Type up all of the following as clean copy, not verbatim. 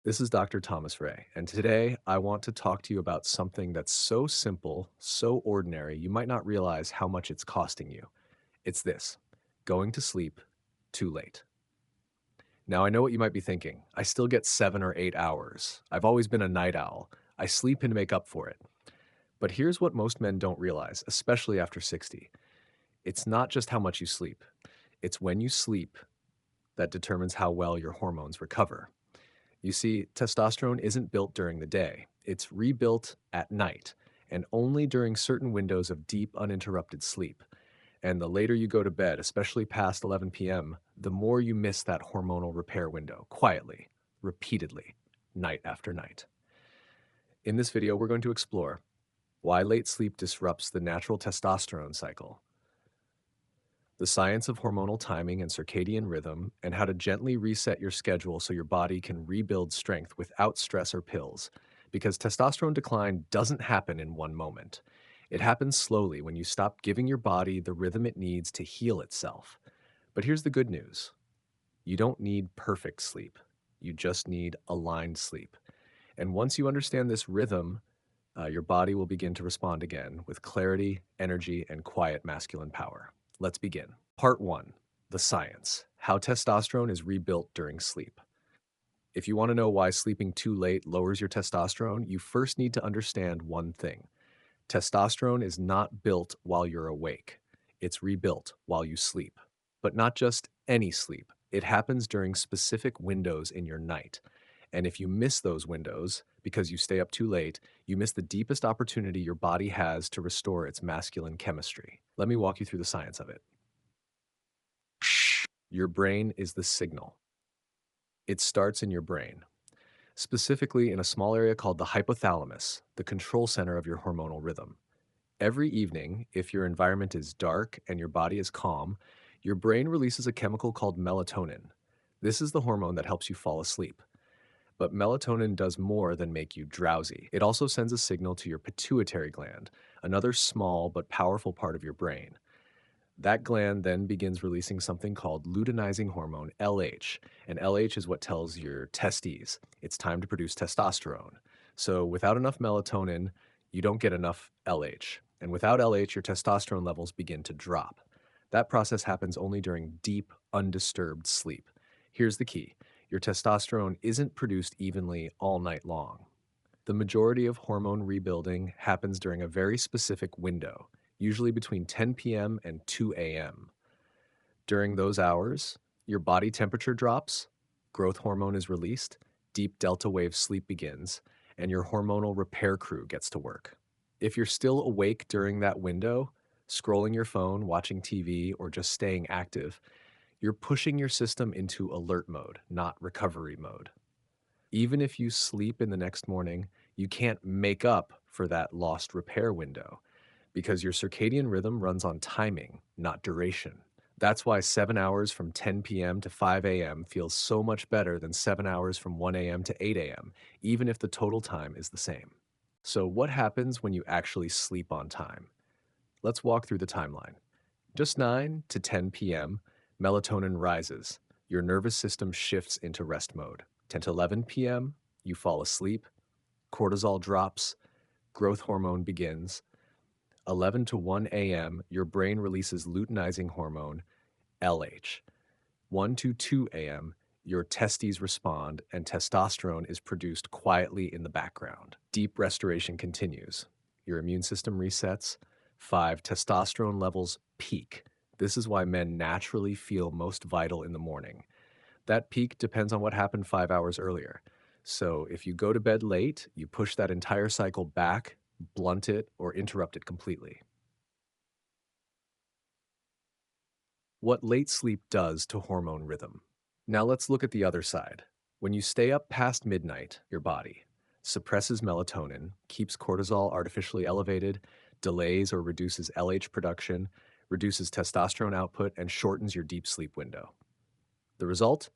This is Dr. Thomas Ray, and today I want to talk to you about something that's so simple, so ordinary, you might not realize how much it's costing you. It's this: going to sleep too late. Now, I know what you might be thinking. I still get 7 or 8 hours. I've always been a night owl. I sleep and make up for it. But here's what most men don't realize, especially after 60. It's not just how much you sleep, it's when you sleep that determines how well your hormones recover. You see, testosterone isn't built during the day. It's rebuilt at night, and only during certain windows of deep, uninterrupted sleep. And the later you go to bed, especially past 11 p.m., the more you miss that hormonal repair window, quietly, repeatedly, night after night. In this video, we're going to explore why late sleep disrupts the natural testosterone cycle, the science of hormonal timing and circadian rhythm, and how to gently reset your schedule so your body can rebuild strength without stress or pills. Because testosterone decline doesn't happen in one moment. It happens slowly when you stop giving your body the rhythm it needs to heal itself. But here's the good news: you don't need perfect sleep, you just need aligned sleep. And once you understand this rhythm, your body will begin to respond again with clarity, energy, and quiet masculine power. Let's begin. Part 1: The Science: How Testosterone is Rebuilt During Sleep. If you want to know why sleeping too late lowers your testosterone, you first need to understand one thing: testosterone is not built while you're awake, it's rebuilt while you sleep. But not just any sleep, it happens during specific windows in your night. And if you miss those windows because you stay up too late, you miss the deepest opportunity your body has to restore its masculine chemistry. Let me walk you through the science of it. Your brain is the signal. It starts in your brain, specifically in a small area called the hypothalamus, the control center of your hormonal rhythm. Every evening, if your environment is dark and your body is calm, your brain releases a chemical called melatonin. This is the hormone that helps you fall asleep. But melatonin does more than make you drowsy. It also sends a signal to your pituitary gland, another small but powerful part of your brain. That gland then begins releasing something called luteinizing hormone, LH. And LH is what tells your testes it's time to produce testosterone. So without enough melatonin, you don't get enough LH. And without LH, your testosterone levels begin to drop. That process happens only during deep, undisturbed sleep. Here's the key: your testosterone isn't produced evenly all night long. The majority of hormone rebuilding happens during a very specific window, usually between 10 p.m. and 2 a.m. During those hours, your body temperature drops, growth hormone is released, deep delta wave sleep begins, and your hormonal repair crew gets to work. If you're still awake during that window, scrolling your phone, watching TV, or just staying active, you're pushing your system into alert mode, not recovery mode. Even if you sleep in the next morning, you can't make up for that lost repair window because your circadian rhythm runs on timing, not duration. That's why 7 hours from 10 p.m. to 5 a.m. feels so much better than 7 hours from 1 a.m. to 8 a.m., even if the total time is the same. So, what happens when you actually sleep on time? Let's walk through the timeline. Just 9 to 10 p.m., melatonin rises. Your nervous system shifts into rest mode. 10 to 11 p.m., you fall asleep. Cortisol drops. Growth hormone begins. 11 to 1 a.m., your brain releases luteinizing hormone, LH. 1 to 2 a.m., your testes respond and testosterone is produced quietly in the background. Deep restoration continues. Your immune system resets. 5. Testosterone levels peak. This is why men naturally feel most vital in the morning. That peak depends on what happened 5 hours earlier. So if you go to bed late, you push that entire cycle back, blunt it, or interrupt it completely. What late sleep does to hormone rhythm. Now let's look at the other side. When you stay up past midnight, your body suppresses melatonin, keeps cortisol artificially elevated, delays or reduces LH production, reduces testosterone output, and shortens your deep sleep window. The result?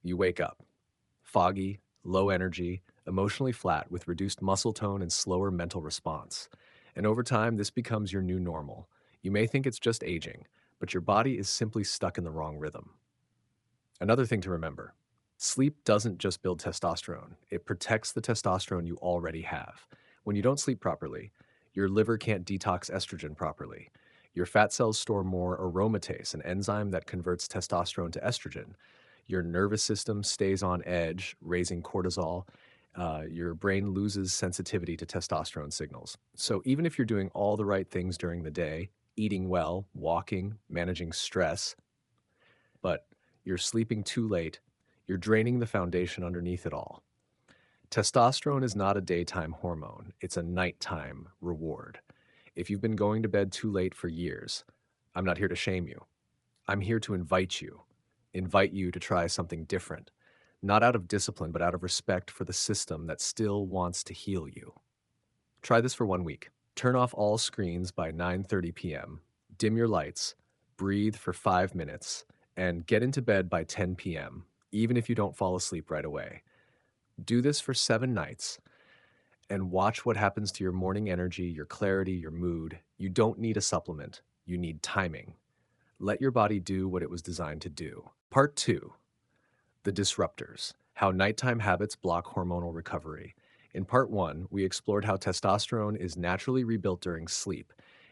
You wake up foggy, low energy, emotionally flat with reduced muscle tone and slower mental response. And over time, this becomes your new normal. You may think it's just aging, but your body is simply stuck in the wrong rhythm. Another thing to remember: Sleep doesn't just build testosterone, it protects the testosterone you already have. When you don't sleep properly, your liver can't detox estrogen properly. Your fat cells store more aromatase, an enzyme that converts testosterone to estrogen. Your nervous system stays on edge, raising cortisol. Your brain loses sensitivity to testosterone signals. So, even if you're doing all the right things during the day, eating well, walking, managing stress, but you're sleeping too late, you're draining the foundation underneath it all. Testosterone is not a daytime hormone, it's a nighttime reward. If you've been going to bed too late for years, I'm not here to shame you. I'm here to invite you to try something different, not out of discipline, but out of respect for the system that still wants to heal you. Try this for 1 week. Turn off all screens by 9:30 p.m. Dim your lights, breathe for 5 minutes, and get into bed by 10 p.m., even if you don't fall asleep right away. Do this for 7 nights and watch what happens to your morning energy, your clarity, your mood. You don't need a supplement. You need timing. Let your body do what it was designed to do. Part 2: The disruptors, how nighttime habits block hormonal recovery. In part 1, we explored how testosterone is naturally rebuilt during sleep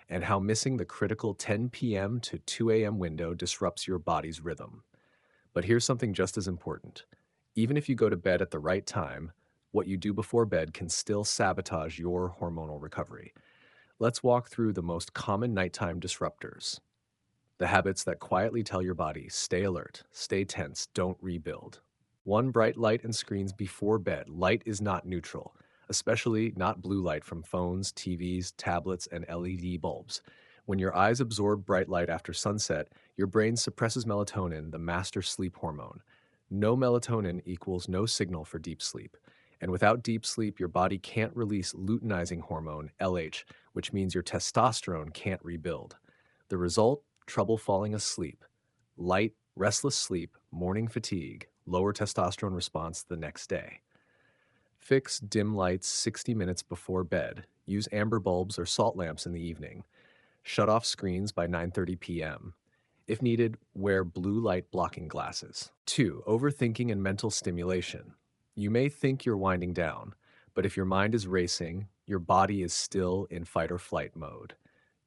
and how missing the critical 10 p.m. to 2 a.m. window disrupts your body's rhythm. But here's something just as important. Even if you go to bed at the right time, what you do before bed can still sabotage your hormonal recovery. Let's walk through the most common nighttime disruptors, the habits that quietly tell your body, stay alert, stay tense, don't rebuild. One, bright light and screens before bed. Light is not neutral, especially not blue light from phones, TVs, tablets, and LED bulbs. When your eyes absorb bright light after sunset, your brain suppresses melatonin, the master sleep hormone. No melatonin equals no signal for deep sleep. And without deep sleep, your body can't release luteinizing hormone, LH, which means your testosterone can't rebuild. The result? Trouble falling asleep, light, restless sleep, morning fatigue, lower testosterone response the next day. Fix dim lights 60 minutes before bed. Use amber bulbs or salt lamps in the evening. Shut off screens by 9:30 p.m. If needed, wear blue light blocking glasses. 2, overthinking and mental stimulation. You may think you're winding down, but if your mind is racing, your body is still in fight or flight mode.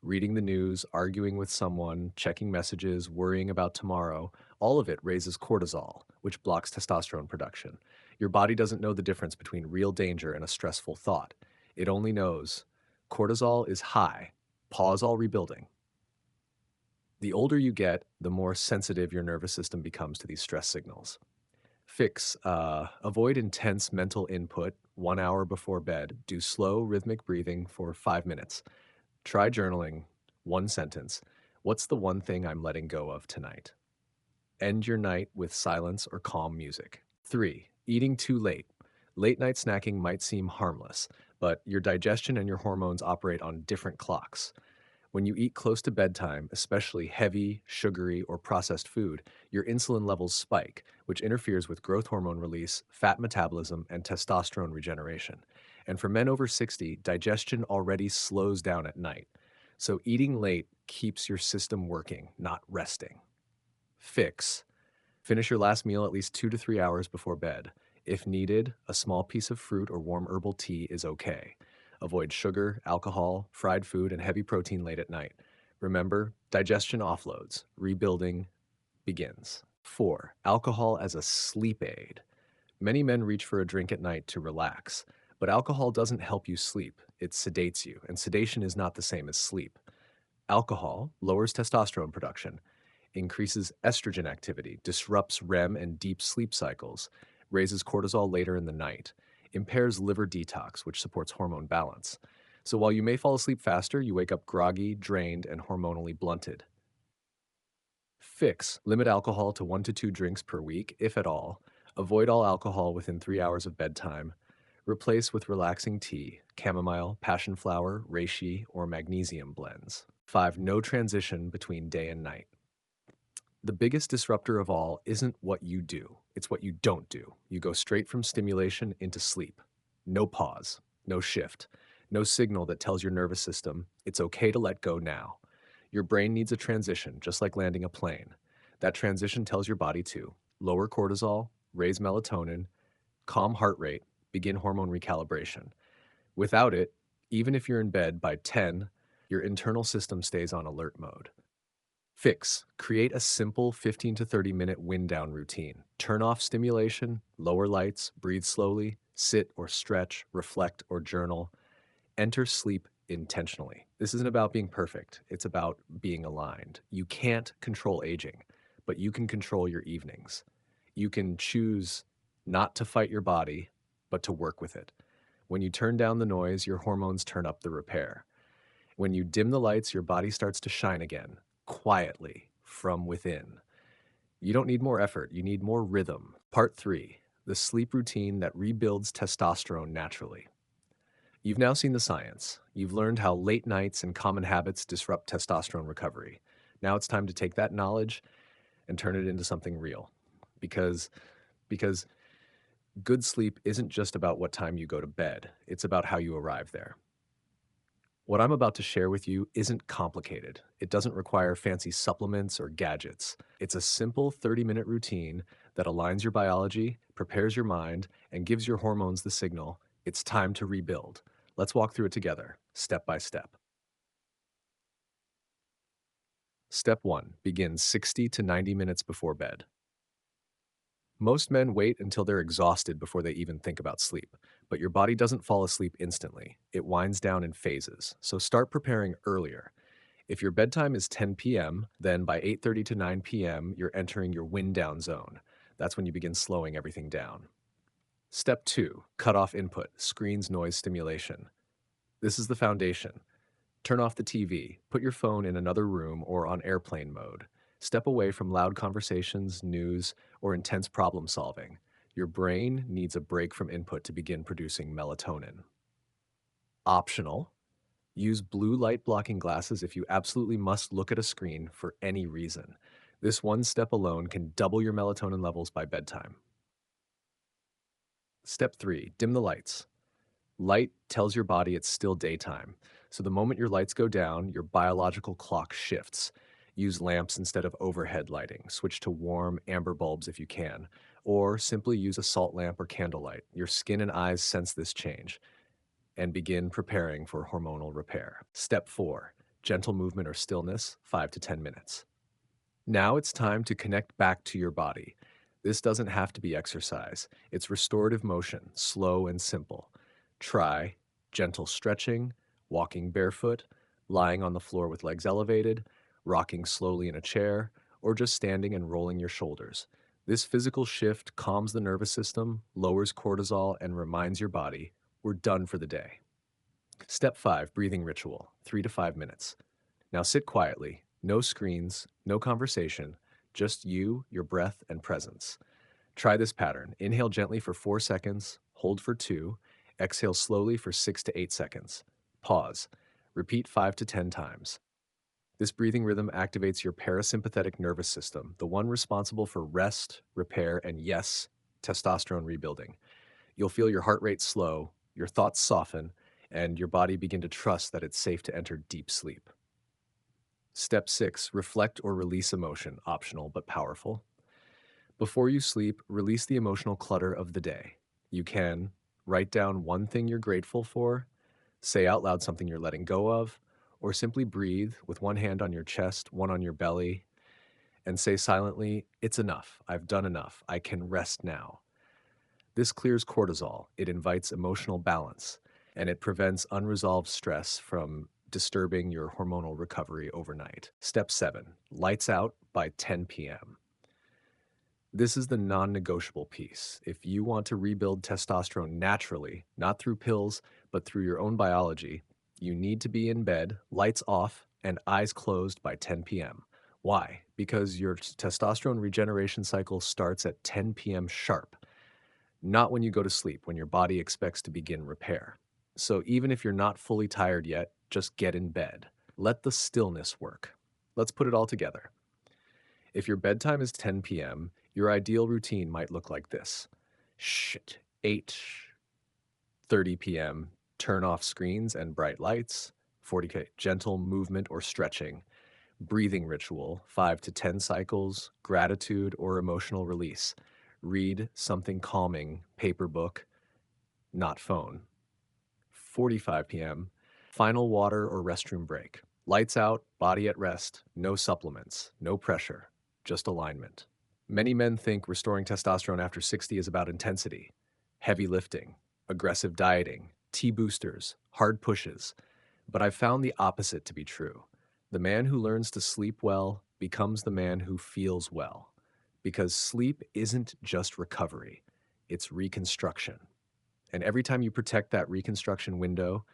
Reading the news, arguing with someone, checking messages, worrying about tomorrow, all of it raises cortisol, which blocks testosterone production. Your body doesn't know the difference between real danger and a stressful thought. It only knows cortisol is high, pause all rebuilding. The older you get, the more sensitive your nervous system becomes to these stress signals. Fix, avoid intense mental input 1 hour before bed. Do slow, rhythmic breathing for 5 minutes. Try journaling, one sentence. What's the one thing I'm letting go of tonight? End your night with silence or calm music. 3, eating too late. Late night snacking might seem harmless, but your digestion and your hormones operate on different clocks. When you eat close to bedtime, especially heavy, sugary, or processed food, your insulin levels spike, which interferes with growth hormone release, fat metabolism, and testosterone regeneration. And for men over 60, digestion already slows down at night. So eating late keeps your system working, not resting. Fix. Finish your last meal at least 2 to 3 hours before bed. If needed, a small piece of fruit or warm herbal tea is okay. Avoid sugar, alcohol, fried food, and heavy protein late at night. Remember, digestion offloads, rebuilding begins. 4, alcohol as a sleep aid. Many men reach for a drink at night to relax, but alcohol doesn't help you sleep. It sedates you, and sedation is not the same as sleep. Alcohol lowers testosterone production, increases estrogen activity, disrupts REM and deep sleep cycles, raises cortisol later in the night, impairs liver detox, which supports hormone balance. So while you may fall asleep faster, you wake up groggy, drained, and hormonally blunted. Fix. Limit alcohol to 1 to 2 drinks per week, if at all. Avoid all alcohol within 3 hours of bedtime. Replace with relaxing tea, chamomile, passion flower, reishi, or magnesium blends. 5, no transition between day and night. The biggest disruptor of all isn't what you do, it's what you don't do. You go straight from stimulation into sleep. No pause, no shift, no signal that tells your nervous system it's okay to let go now. Your brain needs a transition, just like landing a plane. That transition tells your body to lower cortisol, raise melatonin, calm heart rate, begin hormone recalibration. Without it, even if you're in bed by 10, your internal system stays on alert mode. Fix. Create a simple 15 to 30 minute wind down routine. Turn off stimulation, lower lights, breathe slowly, sit or stretch, reflect or journal. Enter sleep intentionally. This isn't about being perfect, it's about being aligned. You can't control aging, but you can control your evenings. You can choose not to fight your body, but to work with it. When you turn down the noise, your hormones turn up the repair. When you dim the lights, your body starts to shine again, quietly, from within. You don't need more effort, you need more rhythm. Part 3, the sleep routine that rebuilds testosterone naturally. You've now seen the science. You've learned how late nights and common habits disrupt testosterone recovery. Now it's time to take that knowledge and turn it into something real. Because because good sleep isn't just about what time you go to bed. It's about how you arrive there. What I'm about to share with you isn't complicated. It doesn't require fancy supplements or gadgets. It's a simple 30-minute routine that aligns your biology, prepares your mind, and gives your hormones the signal it's time to rebuild. Let's walk through it together, step by step. Step 1. Begin 60 to 90 minutes before bed. Most men wait until they're exhausted before they even think about sleep, but your body doesn't fall asleep instantly. It winds down in phases, so start preparing earlier. If your bedtime is 10 p.m., then by 8:30 to 9 p.m., you're entering your wind down zone. That's when you begin slowing everything down. Step 2, cut off input, screens, noise, stimulation. This is the foundation. Turn off the TV, put your phone in another room or on airplane mode. Step away from loud conversations, news, or intense problem solving. Your brain needs a break from input to begin producing melatonin. Optional. Use blue light blocking glasses if you absolutely must look at a screen for any reason. This one step alone can double your melatonin levels by bedtime. Step 3, dim the lights. Light tells your body it's still daytime. So the moment your lights go down, your biological clock shifts. Use lamps instead of overhead lighting. Switch to warm amber bulbs if you can. Or simply use a salt lamp or candlelight. Your skin and eyes sense this change. And begin preparing for hormonal repair. Step 4, gentle movement or stillness, 5 to 10 minutes. Now it's time to connect back to your body. This doesn't have to be exercise. It's restorative motion, slow and simple. Try gentle stretching, walking barefoot, lying on the floor with legs elevated, rocking slowly in a chair, or just standing and rolling your shoulders. This physical shift calms the nervous system, lowers cortisol, and reminds your body we're done for the day. Step 5, breathing ritual, 3 to 5 minutes. Now sit quietly, no screens, no conversation, just you, your breath, and presence. Try this pattern. Inhale gently for 4 seconds, hold for 2, exhale slowly for 6 to 8 seconds. Pause. Repeat 5 to 10 times. This breathing rhythm activates your parasympathetic nervous system, the one responsible for rest, repair, and yes, testosterone rebuilding. You'll feel your heart rate slow, your thoughts soften, and your body begin to trust that it's safe to enter deep sleep. Step 6, reflect or release emotion, optional but powerful. Before you sleep, release the emotional clutter of the day. You can write down one thing you're grateful for, say out loud something you're letting go of, or simply breathe with one hand on your chest, one on your belly, and say silently, "It's enough. I've done enough. I can rest now." This clears cortisol, it invites emotional balance, and it prevents unresolved stress from disturbing your hormonal recovery overnight. Step 7, lights out by 10 p.m. This is the non-negotiable piece. If you want to rebuild testosterone naturally, not through pills, but through your own biology, you need to be in bed, lights off, and eyes closed by 10 p.m. Why? Because your testosterone regeneration cycle starts at 10 p.m. sharp, not when you go to sleep, when your body expects to begin repair. So even if you're not fully tired yet, just get in bed. Let the stillness work. Let's put it all together. If your bedtime is 10 p.m., your ideal routine might look like this. 8:30 p.m., turn off screens and bright lights. 40K, gentle movement or stretching. Breathing ritual, 5 to 10 cycles. Gratitude or emotional release. Read something calming, paper book, not phone. 45 p.m., final water or restroom break. Lights out, body at rest, no supplements, no pressure, just alignment. Many men think restoring testosterone after 60 is about intensity, heavy lifting, aggressive dieting, T boosters, hard pushes, but I've found the opposite to be true. The man who learns to sleep well becomes the man who feels well, because sleep isn't just recovery, it's reconstruction. And every time you protect that reconstruction window,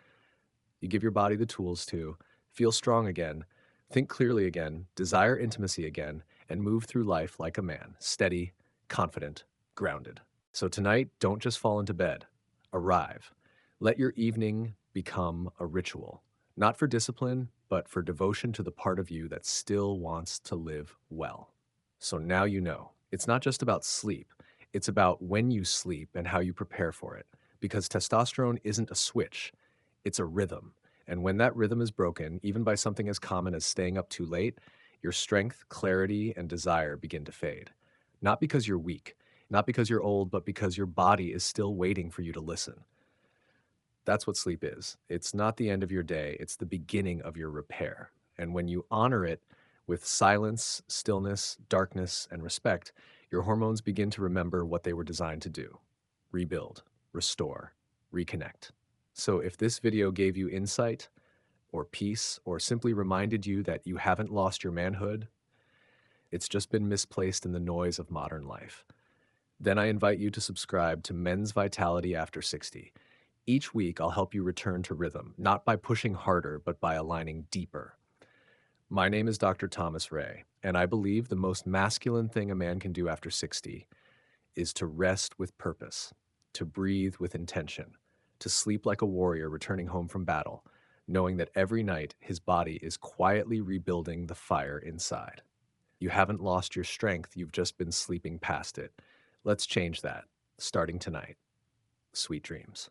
you give your body the tools to feel strong again, think clearly again, desire intimacy again, and move through life like a man, steady, confident, grounded. So tonight, don't just fall into bed. Arrive. Let your evening become a ritual, not for discipline, but for devotion to the part of you that still wants to live well. So now you know. It's not just about sleep. It's about when you sleep and how you prepare for it. Because testosterone isn't a switch, it's a rhythm. And when that rhythm is broken, even by something as common as staying up too late, your strength, clarity, and desire begin to fade. Not because you're weak, not because you're old, but because your body is still waiting for you to listen. That's what sleep is. It's not the end of your day, it's the beginning of your repair. And when you honor it with silence, stillness, darkness, and respect, your hormones begin to remember what they were designed to do: rebuild, restore, reconnect. So if this video gave you insight or peace or simply reminded you that you haven't lost your manhood, it's just been misplaced in the noise of modern life. Then I invite you to subscribe to Men's Vitality After 60. Each week, I'll help you return to rhythm, not by pushing harder, but by aligning deeper. My name is Dr. Thomas Ray, and I believe the most masculine thing a man can do after 60 is to rest with purpose, to breathe with intention, to sleep like a warrior returning home from battle, knowing that every night his body is quietly rebuilding the fire inside. You haven't lost your strength, you've just been sleeping past it. Let's change that, starting tonight. Sweet dreams.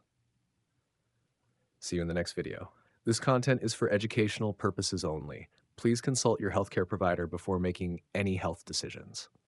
See you in the next video. This content is for educational purposes only. Please consult your healthcare provider before making any health decisions.